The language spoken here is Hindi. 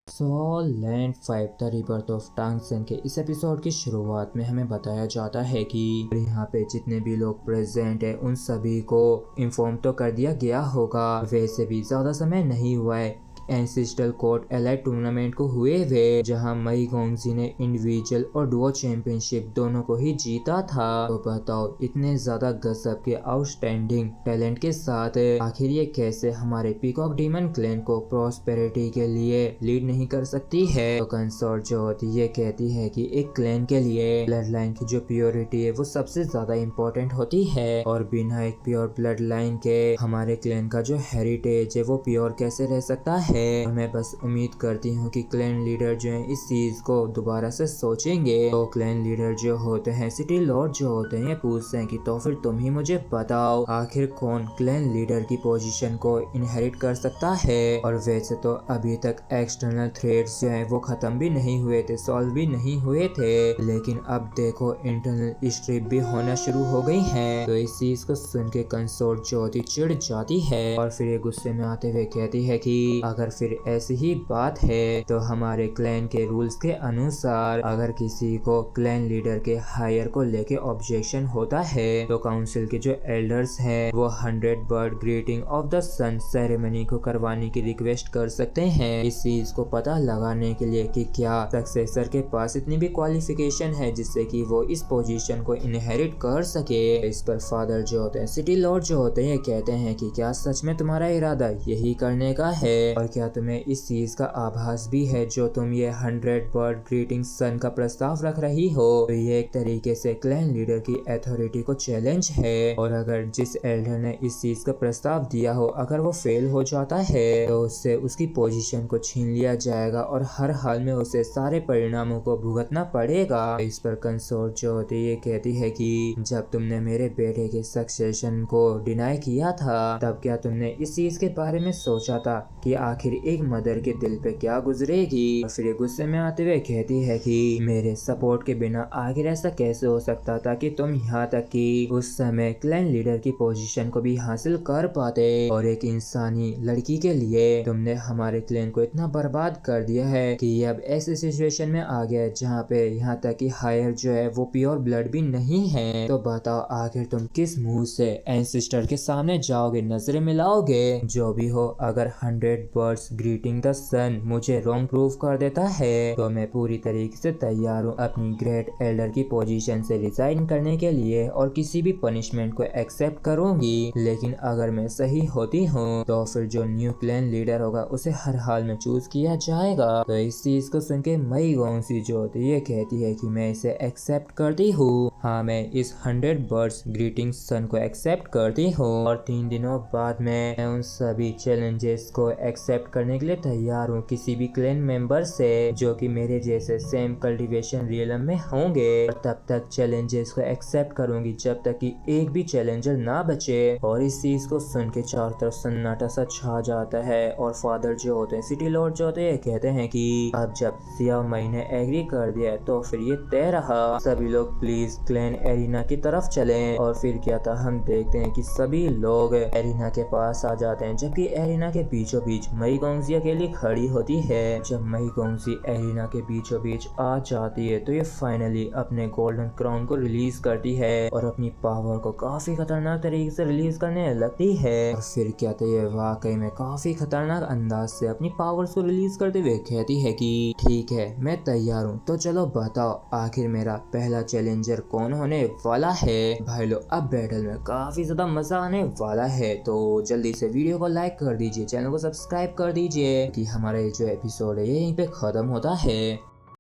लैंड 5 द रिबर्थ ऑफ टांग सेन के इस एपिसोड की शुरुआत में हमें बताया जाता है कि यहाँ पे जितने भी लोग प्रेजेंट है उन सभी को इन्फॉर्म तो कर दिया गया होगा। वैसे भी ज्यादा समय नहीं हुआ है एंसेस्ट्रल कोर्ट एलाइड टूर्नामेंट को हुए हुए, जहां मई गोंगजी ने इंडिविजुअल और डुओ चैंपियनशिप दोनों को ही जीता था। तो बताओ इतने ज्यादा गजब के आउटस्टैंडिंग टैलेंट के साथ आखिर ये कैसे हमारे पीकॉक डीमन क्लैन को प्रॉस्पेरिटी के लिए लीड नहीं कर सकती है। तो कंसोर्ट जो होती है ये कहती है कि एक क्लैन के लिए ब्लड लाइन की जो प्योरिटी है वो सबसे ज्यादा इम्पोर्टेंट होती है, और बिना एक प्योर ब्लड लाइन के हमारे क्लैन का जो हेरिटेज है वो प्योर कैसे रह सकता है। मैं बस उम्मीद करती हूँ कि क्लैन लीडर जो है इस चीज को दोबारा से सोचेंगे। तो क्लैन लीडर जो होते हैं, सिटी लॉर्ड जो होते हैं, ये पूछते हैं कि तो फिर तुम ही मुझे बताओ आखिर कौन क्लैन लीडर की पोजीशन को इनहेरिट कर सकता है। और वैसे तो अभी तक एक्सटर्नल थ्रेट्स जो है वो खत्म भी नहीं हुए थे, सॉल्व भी नहीं हुए थे, लेकिन अब देखो इंटरनल स्ट्रिप भी होना शुरू हो गई है। तो इस चीज को सुन के कंसोर्ट जो होती चिढ़ जाती है और फिर ये गुस्से में आते हुए कहती है कि अगर फिर ऐसी ही बात है तो हमारे क्लैन के रूल्स के अनुसार अगर किसी को क्लैन लीडर के हायर को लेके ऑब्जेक्शन होता है तो काउंसिल के जो एल्डर्स हैं वो 100 bird greeting of the sun ceremony को करवाने की रिक्वेस्ट कर सकते हैं, इस चीज को पता लगाने के लिए कि क्या सक्सेसर के पास इतनी भी क्वालिफिकेशन है जिससे कि वो इस पोजीशन को इनहेरिट कर सके। इस पर फादर जो होते हैं, सिटी लॉर्ड जो होते हैं, कहते हैं कि क्या सच में तुम्हारा इरादा यही करने का है, और क्या तुम्हें इस चीज का आभास भी है जो तुम ये 100 बर्ड ग्रीटिंग सन का प्रस्ताव रख रही हो। तो ये एक तरीके से क्लैन लीडर की अथॉरिटी को चैलेंज है, और अगर जिस एल्डर ने इस चीज का प्रस्ताव दिया हो अगर वो फेल हो जाता है तो उससे उसकी पोजीशन को छीन लिया जाएगा और हर हाल में उसे सारे परिणामों को भुगतना पड़ेगा। इस पर कंसोर्ट जो होती है ये कहती है कि जब तुमने मेरे बेटे के सक्सेशन को डिनाई किया था तब क्या तुमने इस चीज के बारे में सोचा था कि आखिर एक मदर के दिल पे क्या गुजरेगी। और फिर ये गुस्से में आते हुए कहती है कि मेरे सपोर्ट के बिना आखिर ऐसा कैसे हो सकता था कि तुम यहाँ तक कि उस समय क्लैन लीडर की पोजीशन को भी हासिल कर पाते, और एक इंसानी लड़की के लिए तुमने हमारे क्लैन को इतना बर्बाद कर दिया है कि ये अब ऐसे सिचुएशन में आ गया जहाँ पे यहाँ तक कि हायर जो है वो प्योर ब्लड भी नहीं है। तो बताओ आखिर तुम किस मुंह से एंसेस्टर के सामने जाओगे, नजरें मिलाओगे। जो भी हो, अगर 100 बर्ड्स ग्रीटिंग द सन मुझे रॉन्ग प्रूफ कर देता है तो मैं पूरी तरीके से तैयार हूँ अपनी ग्रेट एल्डर की पोजीशन से रिजाइन करने के लिए और किसी भी पनिशमेंट को एक्सेप्ट करूंगी। लेकिन अगर मैं सही होती हूँ तो फिर जो न्यू क्लैन लीडर होगा उसे हर हाल में चूज किया जाएगा। तो इस चीज को सुन के मई गोंगजी जो होती है कहती है कि मैं इसे एक्सेप्ट करती हूँ। हाँ, मैं इस 100 बर्ड्स ग्रीटिंग सन को एक्सेप्ट करती हूँ, और 3 दिनों बाद मैं उन सभी चैलेंजेस को एक्सेप्ट करने के लिए तैयार हूँ किसी भी क्लैन मेंबर से जो कि मेरे जैसे सेम कल्टीवेशन रियलम में होंगे। और तब तक चैलेंजेस को एक्सेप्ट करूंगी जब तक कि एक भी चैलेंजर ना बचे। और इस चीज को सुन के चारों तरफ सन्नाटा सा छा जाता है, और फादर जो होते हैं, सिटी लॉर्ड जो होते हैं, कहते हैं कि अब जब सिया मई ने एग्री कर दिया तो फिर ये तय रहा, सभी लोग प्लीज क्लैन एरिना की तरफ चलें। और फिर क्या था, हम देखते हैं कि सभी लोग एरिना के पास आ जाते हैं, जबकि एरिना के बीचों बीच मई गोंगजी के लिए खड़ी होती है। जब मई गोंगजी एरिना के बीचों बीच आ जाती है तो ये फाइनली अपने गोल्डन क्राउन को रिलीज करती है और अपनी पावर को काफी खतरनाक तरीके से रिलीज करने लगती है। और फिर क्या था, ये वाकई में काफी खतरनाक अंदाज से अपनी पावर्स को रिलीज करते हुए कहती है कि ठीक है, मैं तैयार हूँ, तो चलो बताओ आखिर मेरा पहला चैलेंजर कौन होने वाला है। भाई लोग, अब बैटल में काफी ज्यादा मजा आने वाला है, तो जल्दी से वीडियो को लाइक कर दीजिए, चैनल को सब्सक्राइब कर दीजिए कि हमारा ये जो एपिसोड है ये यहीं पे खत्म होता है।